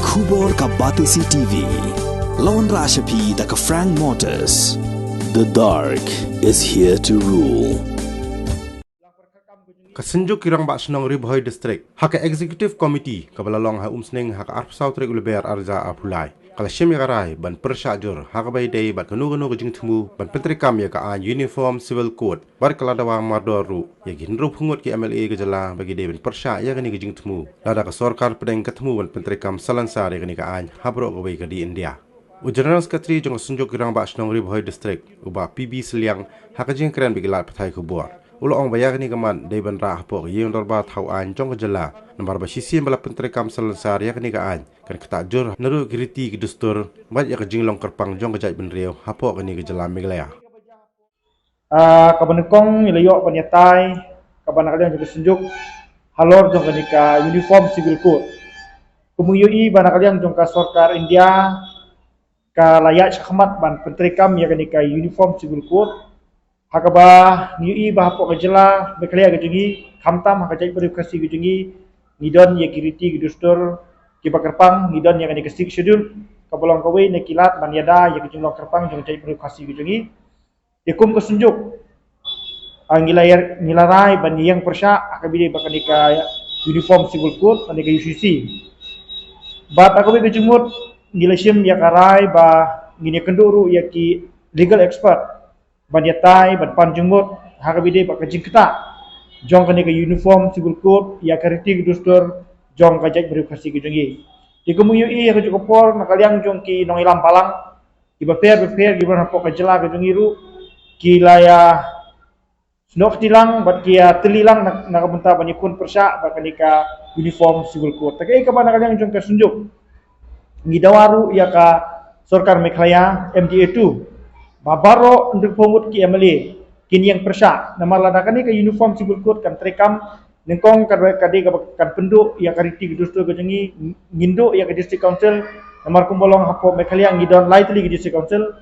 Khubor ka Batisi TV. Lawan Rashapi da ka Frank Motors. The dark is here to rule. Kasenjuk kirang bak senong Ribhoi District. Haka Executive Committee kabalalong ha umsning haka arpsau trek uleber arza apulai. Kala syem yakarai ban persajur haka bay day bat kanu kejing temu ban pentrikam ya ka an Uniform Civil Code bar kala dawa mardoru ya ginrup hungut ki MLA gejala bagi day ban persya ya kani kejing temu. Lada ka sorkar pedeng ketemu ban pentrikam salansar ya kani ka an habro ka bay ka di India. General Secretary jong senjuk kirang bak senong Ribhoi District uba PB Seliang haka jing keren bigilat patai kubur. Ulo ong bayar ni kaman day ban ra hapok yung dorba thau an jong kejala nambar ba sisi bala pentrikam salansar ya kani ka an kan ketajur naru kiriti ki dustur bat ya kejing long kerpang jong kejai ben riau hapok kani kejala miglaya kabanekong nilayo panyatai kabanakalian juga senjuk halor jong kani ka Uniform Civil Code kumuyui banakalian jong ka Sarkar India ka layak syakmat ban pentrikam ya kani ka Uniform Civil Code hakaba niui bahapok kejela beklia kejungi khamtam hakajai berukasi kejungi nidon ya kiriti kidustur kibakerpang nidon yang kani kesik schedule kabolong kawe nekilat banyada ya kejunglong kerpang jong jai berukasi kejungi yakum kesunjuk ngilarai ban yang persya akabide bakani ka Uniform Civil Code ban ka UCC bat akabe kejumut ngilasim ya karai ba ngine kenduru ya ki legal expert banyatai ban panjungut hakabide bak kejing keta jong kani ka Uniform Civil Code ya kariti kidustur jong kajak berukasi kejungi dikumuyui ka jukopor nakaliang jong ki nong ilam palang ki beper gibran hapok kajela kejungi ru ki laya snok tilang bat ki telilang nakabenta banyikun persya bak kani ka Uniform Civil Code takai ka nakaliang jong ka sunjuk ngidawaru ya ka Sarkar Meghalaya MDA 2 babaro untuk pemut ki MLA kini yang persya nama ladakan ni ke Uniform Civil Code kan terekam nengkong kadi kan penduk ya kariti kidustur kejengi nginduk ya ke District Council nomor kumbolong hapo Meghalaya ngidon lightly ke District Council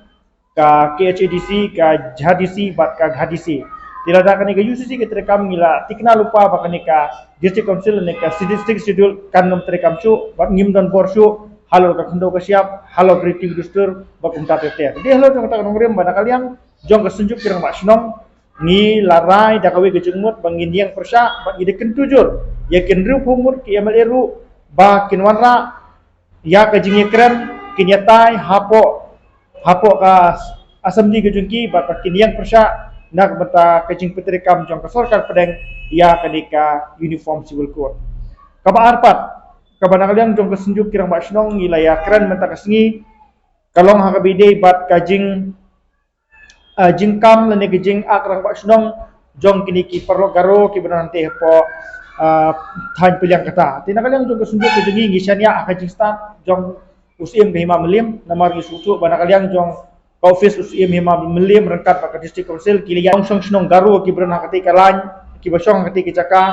ka KHADC ka JHDC bat ka GHDC diladakan ni ke UCC ke terekam ngila tikna lupa bakan ni ka District Council ni ka District Schedule kan nom terekam su bat ngimdon borsyu halo ka kendo ka siap halo kritik dustur bakum tateter di halo jong ta nongrim bana kalian jong ka sunjuk kirang mak senong ni larai da kawe gejengmut bangin yang persya bang ide kentujur ya kenru pumut ki MLA ru ba kinwanra ya ka jingi keren kinyatai hapo ka assembly gejengki ba kin yang persya nak beta kejing petrikam jong ka Sarkar pedeng ya kadika Uniform Civil Code kaba arpat kabana kalian jong kesenjuk kirang bak senong ngilaya keren menta kesengi kalong hakabide bat kajing jingkam lene kejing akrang bak senong jong kini ki perlo garo ki benante po than piliang kata tina kalian jong kesenjuk kejengi ngisania kajing start jong usim ke hima melim namar ngisutu bana kalian jong office usim hima melim rengkat pak District Council kili yang song senong garo ki benang ketika lain ki basong ketika caka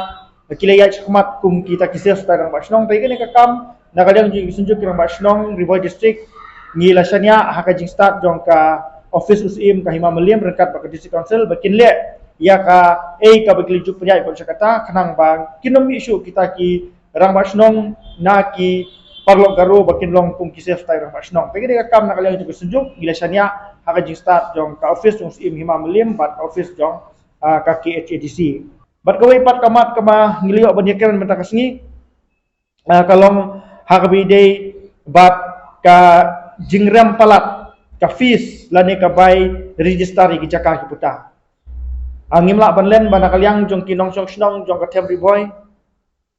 kilaya chakmat kum kita kisah sekarang basnong tapi kene kakam nakadang ji sunjuk kirang basnong Ribhoi District ngilasanya hakajing start jong ka office usim ka hima melim rekat bak District Council bakin le ya ka ka bakilijuk penyai pak kata kenang bang kinom isu kita ki rang basnong na ki parlo garo bakin long kum kisah sekarang basnong tapi kene kakam nakadang ji sunjuk ngilasanya hakajing start jong ka office usim hima melim bat office jong ka KHADC bat kawai pat kamat kama ngiliyo banyakan menta kasngi kalong hakabide bat ka jingram palat ka fees lane ka bay registry ki jaka ki puta angimla banlen banakaliang jong kinong song snong jong ka tem Ribhoi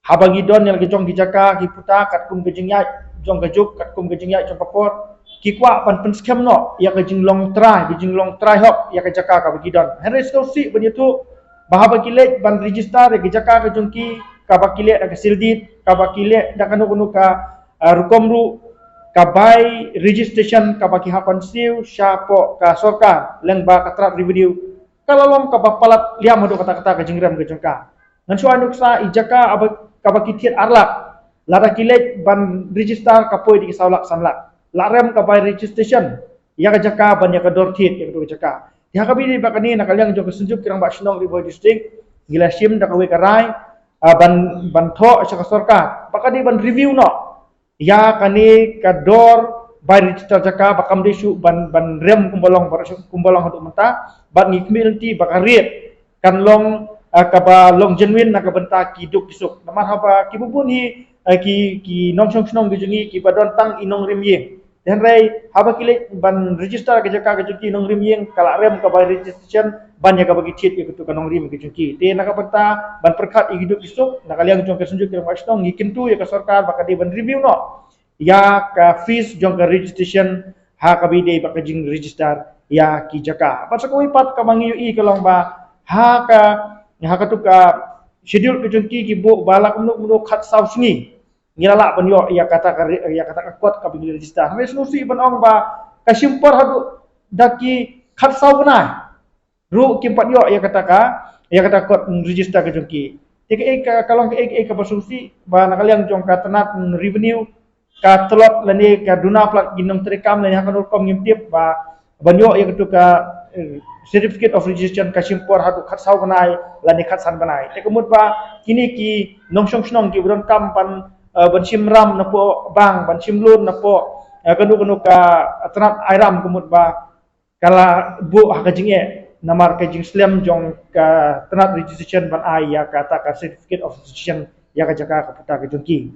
habangi don yang jong ki jaka ki puta kat kum kejingya jong ka juk kat kum kejingya jong ka por ki kwa pan scam no ya ka jinglong try hop ya ka jaka ka bagidon henry stosi banyetu bahaba kilet ban register ke jaka ke jongki ka bakilet ka sildit ka bakilet da kanu ka rukomru ka bai registration ka baki hapan siu syapo ka Sarkar leng ba katrat revenue kalalom ka bapalat liam hadu kata-kata ke jingram ke jongka ngan su anuk sa ijaka ka baki tiet arlak lara kilet ban register ka poi di saulak sanlat larem ka bai registration ya ka jaka ban ya ka dortit ya ka jaka ya kabidi bakani nakaliang jong kesunjuk kirang bak senong Ribhoi District gilasim da kawe karai ban tho sa Sarkar bakadi ban review no ya kani kador by register jaka bakam desu ban rem kumbolong untuk menta bat ngi community bakariet kan long kaba long genuine nak benta kiduk kisuk naman haba kibubun ki nong song snong gijungi ki badon tang inong rim yeng dan rai haba kile ban register ke jaka gijungi inong rim yeng kala rem ka by registration ban ya ka bagi cheat ke tu kanong rim gijungi te nak benta ban perkat igiduk kisuk nak kaliang jong ke sunjuk ke masnong ngikentu ya ka sarkar bakadi ban review no ya ka fees jong ka registration ha ka bide ba ka jing register ya ki jaka pa sa ko ipat ka mangiyu i kalong ba ha ka tu ka schedule ke jong ki bu balak mnu khat saw sngi ngilala ban yo ya kata ka kot ka bide register ha snusi ban ong ba ka simpor hadu daki khat saw bana ru ki pat yo ya kata kot register ke jong ki tika kalong ka basusi ba nakaliang jong ka tenat revenue ka telot lani ka duna plat ginong terekam lani akan urkom ngimtip ba banyo ya ketu ka certificate of registration ka simpor hatu khat saw banai lani khat san banai te kemut ba kini ki nongsong snong ki buron kam pan ban simram na po bang ban simlur na po kanu ka tenat airam kemut ba kala bu ha ka jinge namar ka jing slam jong ka tenat registration ban ai ya kata ka certificate of registration ya ka jaka ka puta ka jongki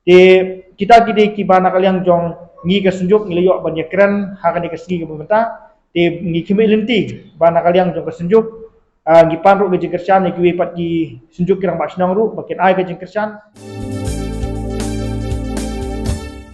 kita kini kibana kaliang jong ngi ka sunjuk ngi yo ban yakran ha kan ka sigi ka bumenta te ngi kimi lenti bana kaliang jong ka sunjuk ngi panru ke jingkersan ngi pat ki sunjuk kirang basnang ru makin ai ka jingkersan